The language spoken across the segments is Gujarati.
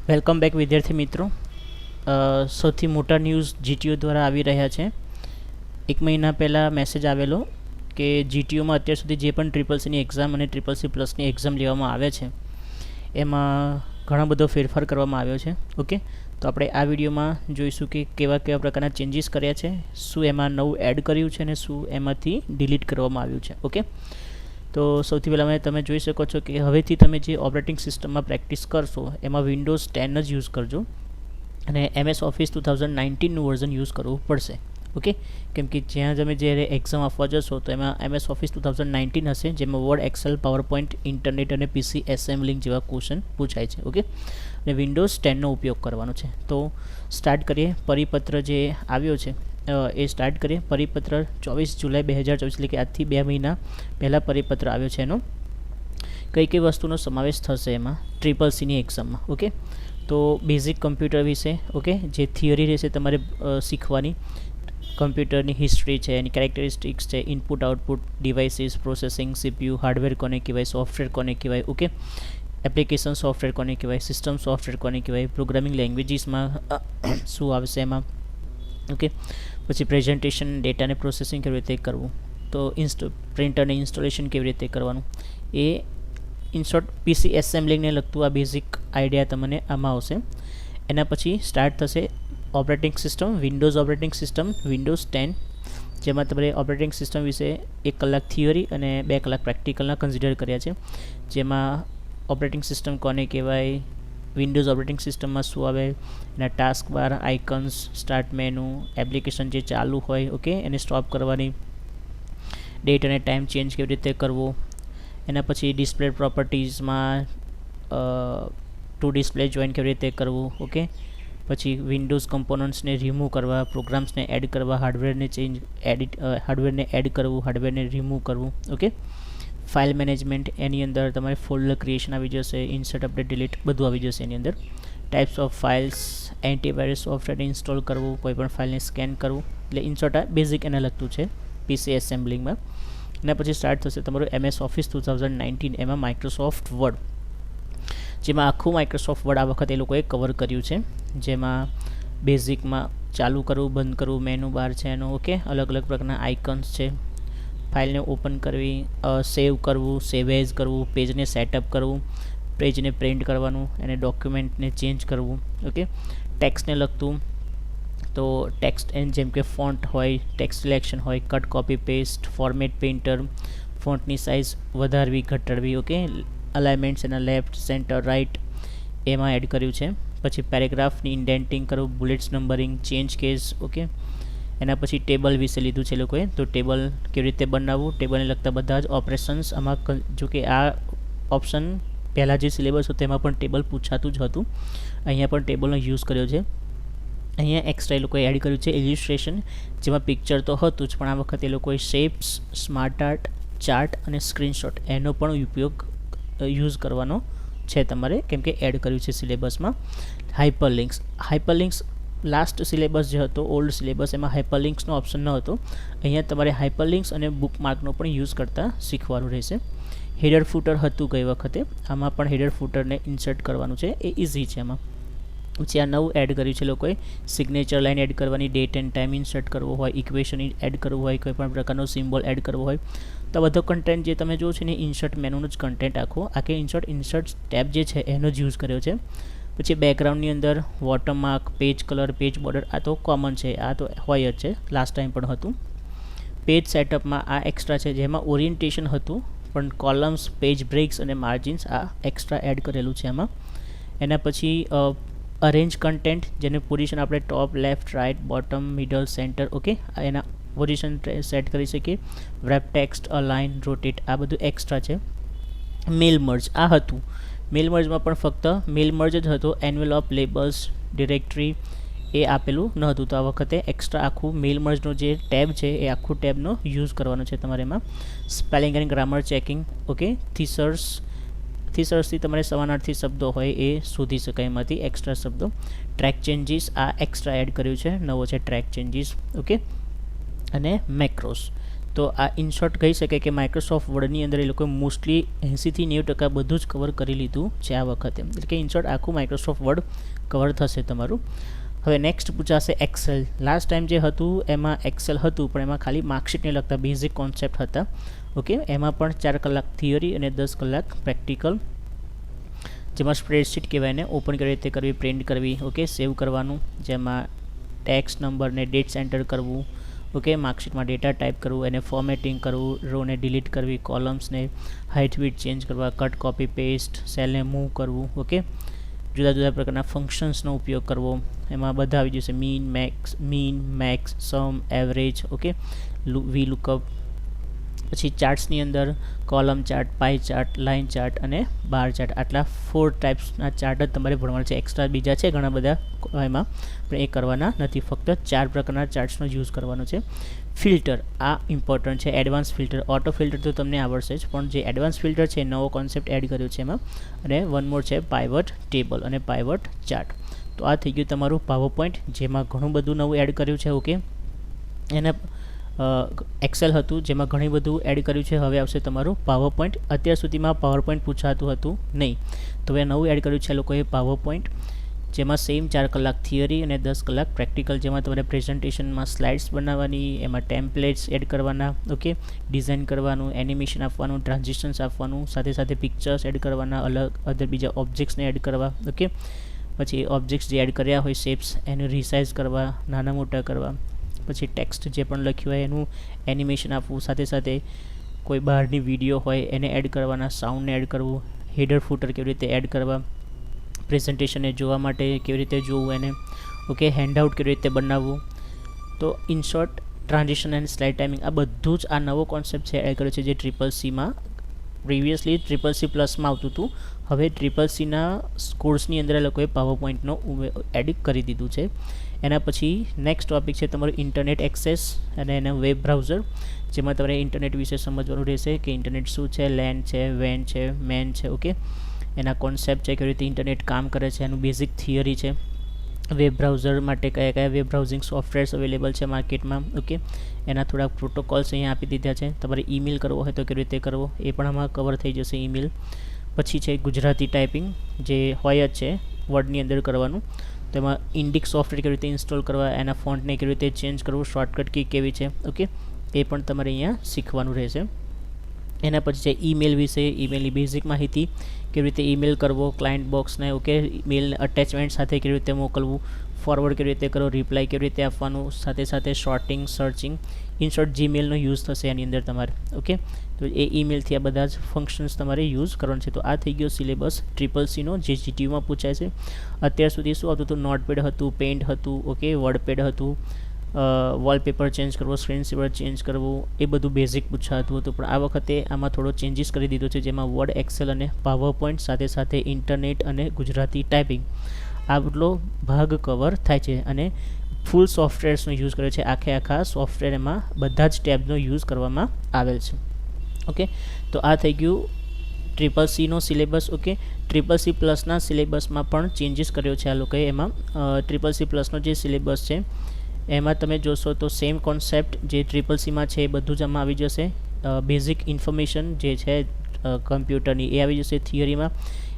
વેલકમ બેક વિદ્યાર્થી મિત્રો. સૌથી મોટા ન્યૂઝ જીટીયુ દ્વારા આવી રહ્યા છે. એક મહિના પહેલાં મેસેજ આવેલો કે જીટીયુમાં અત્યાર સુધી જે પણ ટ્રિપલ સીની એક્ઝામ અને ટ્રિપલ સી પ્લસની એક્ઝામ લેવામાં આવે છે એમાં ઘણો બધો ફેરફાર કરવામાં આવ્યો છે. ઓકે, તો આપણે આ વિડીયોમાં જોઈશું કે કેવા કેવા પ્રકારના ચેન્જીસ કર્યા છે, શું એમાં નવું એડ કર્યું છે અને શું એમાંથી ડિલીટ કરવામાં આવ્યું છે. ઓકે, તો સૌથી પહેલાં તમે જોઈ શકો છો કે હવેથી તમે જે ઓપરેટિંગ સિસ્ટમમાં પ્રેક્ટિસ કરશો એમાં વિન્ડોઝ 10 જ યુઝ કરજો અને MS ઓફિસ 2019નું વર્ઝન યુઝ કરવું પડશે. ઓકે, કેમ કે જ્યાં તમે જ્યારે એક્ઝામ આપવા જશો તો એમાં MS ઓફિસ 2019 હશે, જેમાં વર્ડ, એક્સેલ, પાવરપોઈન્ટ, ઇન્ટરનેટ અને PC એસેમ્બલિંગ જેવા ક્વેશ્ચન પૂછાય છે. ઓકે, અને વિન્ડોઝ 10નો ઉપયોગ કરવાનો છે. તો સ્ટાર્ટ કરીએ. પરિપત્ર જે આવ્યો છે એ સ્ટાર્ટ કરીએ. પરિપત્ર 24 જુલાઈ 2024 એટલે કે આજથી 2 મહિના પહેલાં પરિપત્ર આવ્યો છે. એનો કઈ કઈ વસ્તુનો સમાવેશ થશે એમાં ટ્રિપલ સીની એક્ઝામમાં. ઓકે, તો બેઝિક કમ્પ્યુટર વિશે, ઓકે, જે થિયરી રહેશે તમારે શીખવાની, કમ્પ્યુટરની હિસ્ટ્રી છે, એની કેરેક્ટરિસ્ટિક્સ છે, input output devices, processing, CPU, hardware કોને કહેવાય, સોફ્ટવેર કોને કહેવાય, ઓકે, એપ્લિકેશન સોફ્ટવેર કોને કહેવાય, સિસ્ટમ સોફ્ટવેર કોને કહેવાય, પ્રોગ્રામિંગ લેંગ્વેજીસમાં શું આવશે એમાં. ઓકે, પછી પ્રેઝન્ટેશન, ડેટાને પ્રોસેસિંગ કેવી રીતે કરવું, તો પ્રિન્ટરને ઇન્સ્ટોલેશન કેવી રીતે કરવાનું, એ ઇન શોર્ટ PC એસેમ્બલિંગને લગતું આ બેઝિક આઈડિયા તમને આમાં આવશે. એના પછી સ્ટાર્ટ થશે operating system, Windows operating system, Windows 10, જેમાં તમારે ઓપરેટિંગ સિસ્ટમ વિશે 1 કલાક થિયરી અને 2 કલાક પ્રેક્ટિકલના કન્સિડર કર્યા છે. જેમાં ઓપરેટિંગ સિસ્ટમ કોને કહેવાય, વિન્ડોઝ ઓપરેટિંગ સિસ્ટમમાં શું આવે, એના ટાસ્ક બાર, આઇકન્સ, સ્ટાર્ટ મેનુ, એપ્લિકેશન જે ચાલુ હોય, ઓકે, એને સ્ટોપ કરવાની, ડેટ અને ટાઈમ ચેન્જ કેવી રીતે કરવો. એના પછી ડિસ્પ્લે પ્રોપર્ટીઝમાં ટુ ડિસ્પ્લે જોઈન કેવી રીતે કરવું. ઓકે, પછી વિન્ડોઝ કમ્પોનન્ટ્સને રિમૂવ કરવા, પ્રોગ્રામ્સને એડ કરવા, હાર્ડવેરને એડ કરવું, હાર્ડવેરને રિમૂવ કરવું. ઓકે, ફાઇલ મેનેજમેન્ટ, એની અંદર તમારે ફોલ્ડર ક્રિએશન આવી જશે, ઇન્સર્ટ, અપડેટ, ડિલીટ બધું આવી જશે એની અંદર. Types of files, antivirus software install કરવું, કોઈ પણ ફાઇલને સ્કેન કરવું, એટલે ઇન્સર્ટ આ બેઝિક એના લગતું છે PC એસેમ્બલિંગમાં. એના પછી સ્ટાર્ટ થશે તમારું MS ઓફિસ 2019, એમાં માઇક્રોસોફ્ટ વર્ડ, જેમાં આખું માઇક્રોસોફ્ટ વર્ડ આ વખતે એ લોકોએ કવર કર્યું છે. જેમાં બેઝિકમાં ચાલુ કરવું, બંધ કરવું, મેનુ બાર છે એનો, ઓકે, અલગ અલગ પ્રકારના આઇકન્સ છે, ફાઇલને ઓપન કરવી, સેવ કરવું, સેવ એઝ કરવું, પેજને સેટઅપ કરવું, પેજને પ્રિન્ટ કરવાનું, એને ડોક્યુમેન્ટને ચેન્જ કરવું. ઓકે, ટેક્સ્ટને લગતું, તો ટેક્સ્ટ જેમ કે ફોન્ટ હોય, ટેક્સ્ટ સિલેક્શન હોય, cut, copy, paste, format, painter, ફોન્ટની સાઇઝ વધારવી, ઘટાડવી, ઓકે, અલાઇનમેન્ટ્સ એના લેફ્ટ, સેન્ટર, રાઇટ એમાં એડ કર્યું છે. પછી પેરેગ્રાફની ઇન્ડેન્ટિંગ કરવું, bullets numbering, change case. Okay, એના પછી ટેબલ વિશે લીધું છે લોકોએ, તો ટેબલ કેવી રીતે બનાવવું, ટેબલને લગતા બધા જ ઓપરેશન્સ આમાં, જો કે આ ઓપ્શન પહેલાં જે સિલેબસ હતો તેમાં પણ ટેબલ પૂછાતું જ હતું, અહીંયા પણ ટેબલનો યુઝ કર્યો છે. અહીંયા એક્સ્ટ્રા એ લોકોએ એડ કર્યું છે ઇલિસ્ટ્રેશન, જેમાં પિક્ચર તો હતું જ, પણ આ વખતે એ લોકોએ શેપ્સ, સ્માર્ટ આર્ટ, ચાર્ટ અને સ્ક્રીનશોટ એનો પણ ઉપયોગ યુઝ કરવાનો છે તમારે, કેમ કે એડ કર્યું છે સિલેબસમાં. હાઇપરલિંક્સ લાસ્ટ સિલેબસ જે હતો, ઓલ્ડ સિલેબસ, એમાં હાઇપરલિંક્સનો ઓપ્શન ન હતો. અહીંયા તમારે હાઇપરલિંક્સ અને બુકમાર્કનો પણ યુઝ કરતાં શીખવાનું રહેશે. હેડર ફૂટર હતું ગઈ વખતે, આમાં પણ હેડર ફૂટરને ઇન્સર્ટ કરવાનું છે, એ ઇઝી છે એમાં. પછી આ નવું એડ કર્યું છે લોકોએ, સિગ્નેચર લાઇન એડ કરવાની, ડેટ એન્ડ ટાઈમ ઇન્સર્ટ કરવો હોય, ઇક્વેશન એડ કરવું હોય, કોઈ પણ પ્રકારનો સિમ્બોલ એડ કરવો હોય, તો બધો કન્ટેન્ટ જે તમે જુઓ છો ને ઇન્સર્ટ મેનુનું જ કન્ટેન્ટ આખું આખે ઇન્સર્ટ ટેબ જે છે એનો જ યુઝ કર્યો છે. પછી બેકગ્રાઉન્ડની અંદર watermark, page colour, page border, આ તો કોમન છે, આ તો હોય જ છે, લાસ્ટ ટાઈમ પણ હતું. પેજ સેટઅપમાં આ એક્સ્ટ્રા છે, જેમાં ઓરિએન્ટેશન હતું, પણ કોલમ્સ, પેજ બ્રેક્સ અને માર્જિન્સ આ એક્સ્ટ્રા એડ કરેલું છે એમાં. એના પછી અરેન્જ કન્ટેન્ટ, જેને પોઝિશન આપણે top, left, right, bottom, middle, centre, okay, એના પોઝિશન સેટ કરી શકીએ. રેપ ટેક્સ્ટ, અલાઇન, રોટેટ, આ બધું એક્સ્ટ્રા છે. મેલ મર્જ આ હતું, મેલ મર્જમાં પણ ફક્ત મેલ મર્જ જ હતો, એન્વેલોપ, લેબલ્સ, ડિરેક્ટરી એ આપેલું ન હતું, તો આ વખતે એક્સ્ટ્રા આખું મેલ મર્જનો જે ટેબ છે એ આખું ટેબનો યુઝ કરવાનો છે તમારે એમાં. Spelling and grammar checking, okay, થીસર્સથી તમારે સમાનાર્થી શબ્દો હોય એ શોધી શકાય એમાંથી એક્સ્ટ્રા શબ્દો. ટ્રેક ચેન્જીસ આ એક્સ્ટ્રા એડ કર્યું છે, નવો છે ટ્રેક ચેન્જીસ. ઓકે, અને મેક્રોસ, તો આ ઇન શોર્ટ કહી શકે કે માઇક્રોસોફ્ટ વર્ડની અંદર એ લોકોએ મોસ્ટલી 80થી 90% બધું જ કવર કરી લીધું છે આ વખતે. એટલે કે ઇન શોર્ટ આખું માઇક્રોસોફ્ટ વર્ડ કવર થશે તમારું. હવે નેક્સ્ટ પૂછાશે એક્સેલ. લાસ્ટ ટાઈમ જે હતું એમાં એક્સેલ હતું, પણ એમાં ખાલી માર્કશીટને લગતા બેઝિક કોન્સેપ્ટ હતા. ઓકે, એમાં પણ 4 કલાક થિયરી અને 10 કલાક પ્રેક્ટિકલ, જેમાં સ્પ્રેડશીટ કહેવાય ને, ઓપન કેવી રીતે કરવી, પ્રિન્ટ કરવી, ઓકે, સેવ કરવાનું, જેમાં ટેક્સ્ટ નંબર ને ડેટ્સ એન્ટર કરવું, ઓકે, માર્કશીટમાં ડેટા ટાઈપ કરવું, એને ફોર્મેટિંગ કરવું, રોને ડિલીટ કરવી, કોલમ્સને હાઇટ વિડ્થ ચેન્જ કરવા, કટ કોપી પેસ્ટ, સેલને મૂવ કરવું, ઓકે, જુદા જુદા પ્રકારના ફંક્શન્સનો ઉપયોગ કરવો, એમાં બધા આવી જશે, મીન, મેક્સ, સમ, એવરેજ, ઓકે, વી લુકઅપ. પછી ચાર્ટ્સની અંદર કોલમ ચાર્ટ, પાઈ ચાર્ટ, લાઇન ચાર્ટ અને બાર ચાર્ટ, આટલા 4 ટાઈપ્સના ચાર્ટ જ તમારે ભણવાના છે. એક્સ્ટ્રા બીજા છે ઘણા બધા એમાં, પણ એ કરવાના નથી, ફક્ત 4 પ્રકારના ચાર્ટ્સનો યુઝ કરવાનો છે. ફિલ્ટર, આ ઇમ્પોર્ટન્ટ છે. એડવાન્સ ફિલ્ટર, ઓટો ફિલ્ટર તો તમને આવડશે જ, પણ જે એડવાન્સ ફિલ્ટર છે નવો કોન્સેપ્ટ એડ કર્યો છે એમાં. અને વન મોર છે પાઇવટ ટેબલ અને પાઇવટ ચાર્ટ. તો આ થઈ ગયું તમારું પાવર પોઈન્ટ, જેમાં ઘણું બધું નવું એડ કર્યું છે. ઓકે, એને એક્સેલ હતું જેમાં ઘણી બધું એડ કર્યું છે. હવે આવશે તમારું પાવર પોઈન્ટ. અત્યાર સુધીમાં પાવર પોઈન્ટ પૂછાતું હતું નહીં, તો હવે નવું એડ કર્યું છે લોકોએ પાવર પોઈન્ટ, જેમાં સેમ 4 કલાક થિયરી અને 10 કલાક પ્રેક્ટિકલ, જેમાં તમારે પ્રેઝન્ટેશનમાં સ્લાઇડ્સ બનાવવાની, એમાં ટેમ્પલેટ્સ એડ કરવાના, ઓકે, ડિઝાઇન કરવાનું, એનિમેશન આપવાનું, ટ્રાન્ઝિશન્સ આપવાનું, સાથે સાથે પિક્ચર્સ એડ કરવાના, અધર બીજા ઓબ્જેક્ટ્સને એડ કરવા, ઓકે, પછી ઓબ્જેક્ટ્સ જે એડ કર્યા હોય શેપ્સ એને રિસાઇઝ કરવા, નાના મોટા કરવા, પછી ટેક્સ્ટ જે પણ લખ્યું હોય એનું એનિમેશન આપવું, સાથે સાથે કોઈ બહારની વિડીયો હોય એને એડ કરવાના, સાઉન્ડને એડ કરવું, હેડર ફૂટર કેવી રીતે એડ કરવા, પ્રેઝન્ટેશનને જોવા માટે કેવી રીતે જોવું એને, ઓકે, હેન્ડઆઉટ કેવી રીતે બનાવવું. તો in short transition and slide timing, આ બધું જ આ નવો કોન્સેપ્ટ છે એડ કર્યો છે, જે CCCમાં પ્રિવિયસલી CCC પ્લસમાં આવતું હતું. હવે CCCના કોર્સની અંદર એ લોકોએ પાવર પોઈન્ટનો એડ કરી દીધું છે. એના પછી નેક્સ્ટ ટોપિક છે તમારું ઇન્ટરનેટ એક્સેસ અને એના વેબ બ્રાઉઝર, જેમાં તમારે ઇન્ટરનેટ વિશે સમજવાનું રહેશે કે ઇન્ટરનેટ શું છે, લેન છે, વેન છે, મેન છે, ઓકે, એના કોન્સેપ્ટ છે, કેવી રીતે ઇન્ટરનેટ કામ કરે છે, એનું બેઝિક થિયરી છે. વેબ બ્રાઉઝર માટે કયા કયા વેબ બ્રાઉઝિંગ સોફ્ટવેર્સ અવેલેબલ છે માર્કેટમાં, ઓકે, એના થોડા પ્રોટોકોલ્સ અહીંયા આપી દીધા છે. તમારે ઈમેલ કરવો હોય તો કેવી રીતે કરવો એ પણ આમાં કવર થઈ જશે, ઈમેલ. પછી છે ગુજરાતી ટાઈપિંગ, જે હોય જ છે વર્ડની અંદર કરવાનું. તેમાં ઇન્ડિક સોફ્ટવેર કેવી રીતે ઇન્સ્ટોલ કરવા, એના ફોન્ટને કેવી રીતે ચેન્જ કરવું, શોર્ટકટ કી કેવી છે, ઓકે, એ પણ તમારે અહીંયા શીખવાનું રહેશે. એના પછી છે ઈમેલ વિશે, ઈમેલની બેઝિક માહિતી, કેવી રીતે ઈમેલ કરવો, ક્લાયન્ટ બોક્સને, ઓકે, મેલને અટેચમેન્ટ સાથે કેવી રીતે મોકલવું, ફોરવર્ડ કેવી રીતે કરો, રિપ્લાય કેવી રીતે આપવાનું, સાથે સાથે શોર્ટિંગ, સર્ચિંગ. ઇન શોર્ટ જીમેલનો યુઝ થશે એની અંદર તમારે, ઓકે. તો એ ઈમેલથી આ બધા જ ફંક્શન્સ તમારે યુઝ કરવાનું છે. તો આ થઈ ગયો સિલેબસ CCCનો, જે GTUમાં પૂછાય છે. અત્યાર સુધી શું આવતું હતું, નોટપેડ હતું, પેન્ટ હતું, ઓકે, વર્ડપેડ હતું, વોલપેપર ચેન્જ કરવો, સ્ક્રીન સેવર ચેન્જ કરવું, એ બધું બેઝિક પૂછાતું હતું. પણ આ વખતે આમાં થોડો ચેન્જીસ કરી દીધો છે, જેમાં વર્ડ, એક્સેલ અને પાવર પોઈન્ટ, સાથે સાથે ઇન્ટરનેટ અને ગુજરાતી ટાઈપિંગ, આટલો ભાગ કવર થાય છે. અને ફૂલ સોફ્ટવેર્સનો યુઝ કર્યો છે, આખા સોફ્ટવેર એમાં બધા જ ટેબનો યુઝ કરવામાં આવેલ છે. ઓકે, તો આ થઈ ગયું CCCનો સિલેબસ. ઓકે, CCC પ્લસના સિલેબસમાં પણ ચેન્જીસ કર્યો છે આ લોકોએ. એમાં CCC પ્લસનો જે સિલેબસ છે એમાં તમે જોશો તો સેમ કોન્સેપ્ટ જે CCCમાં છે એ બધું જ આમાં આવી જશે. બેઝિક ઇન્ફોર્મેશન જે છે કમ્પ્યુટરની એ આવી જશે થિયરીમાં.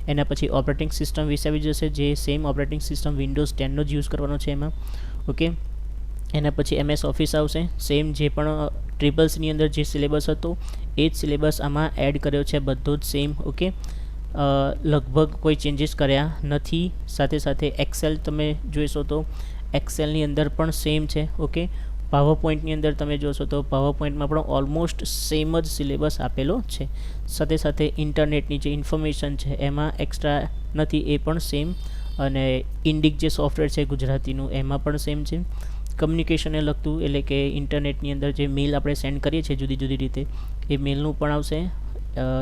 એના પછી ઓપરેટિંગ સિસ્ટમ વિશે આવી જશે, જે સેમ ઓપરેટિંગ સિસ્ટમ વિન્ડોઝ 10નો જ યુઝ કરવાનો છે એમાં, ઓકે. એના પછી MS ઓફિસ આવશે, સેમ જે પણ CCCની અંદર જે સિલેબસ હતો એ જ સિલેબસ આમાં એડ કર્યો છે, બધો જ સેમ, ઓકે. લગભગ કોઈ ચેન્જીસ કર્યા નથી. સાથે સાથે એક્સેલ તમે જોઈશો તો એક્સેલની અંદર પણ સેમ છે, ઓકે. પાવર પોઈન્ટની અંદર તમે જોશો તો પાવર પોઈન્ટમાં પણ ઓલમોસ્ટ સેમ જ સિલેબસ આપેલો છે. સાથે સાથે ઇન્ટરનેટની જે ઇન્ફોર્મેશન છે એમાં એક્સ્ટ્રા નથી, એ પણ સેમ. અને ઇન્ડિક જે સોફ્ટવેર છે ગુજરાતીનું એમાં પણ સેમ છે. કમ્યુનિકેશનને લગતું, એટલે કે ઇન્ટરનેટની અંદર જે મેલ આપણે સેન્ડ કરીએ છીએ જુદી જુદી રીતે, એ મેલનું પણ આવશે.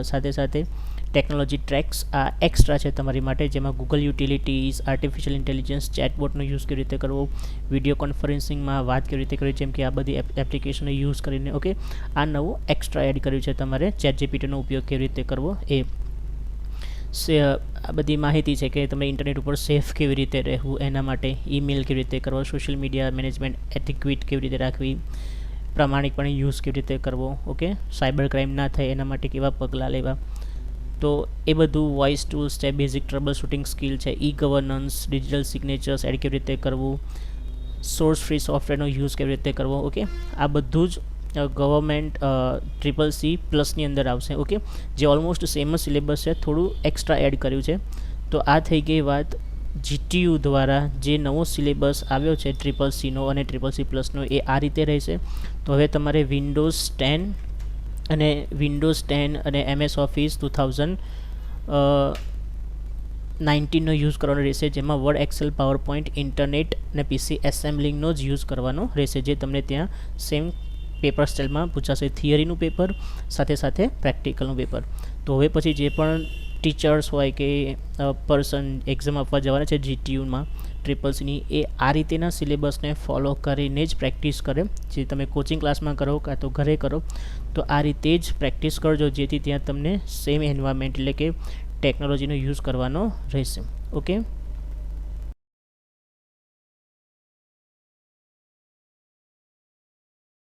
સાથે સાથે ટેકનોલોજી ટ્રેક્સ આ એક્સ્ટ્રા છે તમારી માટે, જેમાં ગૂગલ યુટિલિટીઝ, આર્ટિફિશિયલ ઇન્ટેલિજન્સ, ચેટબોટનો યુઝ કેવી રીતે કરવો, વિડીયો કોન્ફરન્સિંગમાં વાત કેવી રીતે કરવી, જેમ કે આ બધી એપ્લિકેશનો યુઝ કરીને, ઓકે. આ નવું એક્સ્ટ્રા એડ કર્યું છે તમારે, ChatGPTનો ઉપયોગ કેવી રીતે કરવો એ. આ બધી માહિતી છે કે તમે ઇન્ટરનેટ ઉપર સેફ કેવી રીતે રહેવું એના માટે, ઈમેલ કેવી રીતે કરવો, સોશિયલ મીડિયા મેનેજમેન્ટ એટિક્વિટ કેવી રીતે રાખવી, પ્રામાણિકપણે યુઝ કેવી રીતે કરવો, ઓકે, સાયબર ક્રાઇમ ના થાય એના માટે કેવા પગલાં લેવા. તો એ બધું વોઇસ ટૂલ્સ છે, બેઝિક ટ્રબલ શૂટિંગ સ્કિલ છે, ઈ ગવર્નન્સ, ડિજિટલ સિગ્નેચર્સ એડ કેવી રીતે કરવું, સોર્સ ફ્રી સોફ્ટવેરનો યુઝ કેવી રીતે કરવો, ઓકે, આ બધું જ ગવર્મેન્ટ CCC+ની અંદર આવશે, ઓકે, જે ઓલમોસ્ટ સેમ જ સિલેબસ છે, થોડું એક્સ્ટ્રા એડ કર્યું છે. તો આ થઈ ગઈ વાત GTU દ્વારા જે નવો સિલેબસ આવ્યો છે CCCનો અને CCC+નો, એ આ રીતે રહેશે. તો હવે તમારે વિન્ડોઝ 10 અને MS Office 2019નો યુઝ કરવાનો રહેશે, જેમાં વર્ડ, એક્સેલ, પાવરપોઈન્ટ, ઇન્ટરનેટ અને PC એસેમ્બલિંગનો જ યુઝ કરવાનો રહેશે, જે તમને ત્યાં સેમ પેપર સ્ટાઇલમાં પૂછાશે, થિયરીનું પેપર સાથે સાથે પ્રેક્ટિકલનું પેપર. તો હવે પછી જે પણ ટીચર્સ હોય કે પર્સન એક્ઝામ આપવા જવાના છે GTUમાં CCCની, એ આ રીતેના સિલેબસને ફોલો કરીને જ પ્રેક્ટિસ કરે, જે તમે કોચિંગ ક્લાસમાં કરો કાં તો ઘરે કરો. તો આ રીતે જ પ્રેક્ટિસ કરજો, જેથી ત્યાં તમને સેમ એન્વાયરમેન્ટ એટલે કે ટેકનોલોજીનો યુઝ કરવાનો રહેશે, ઓકે.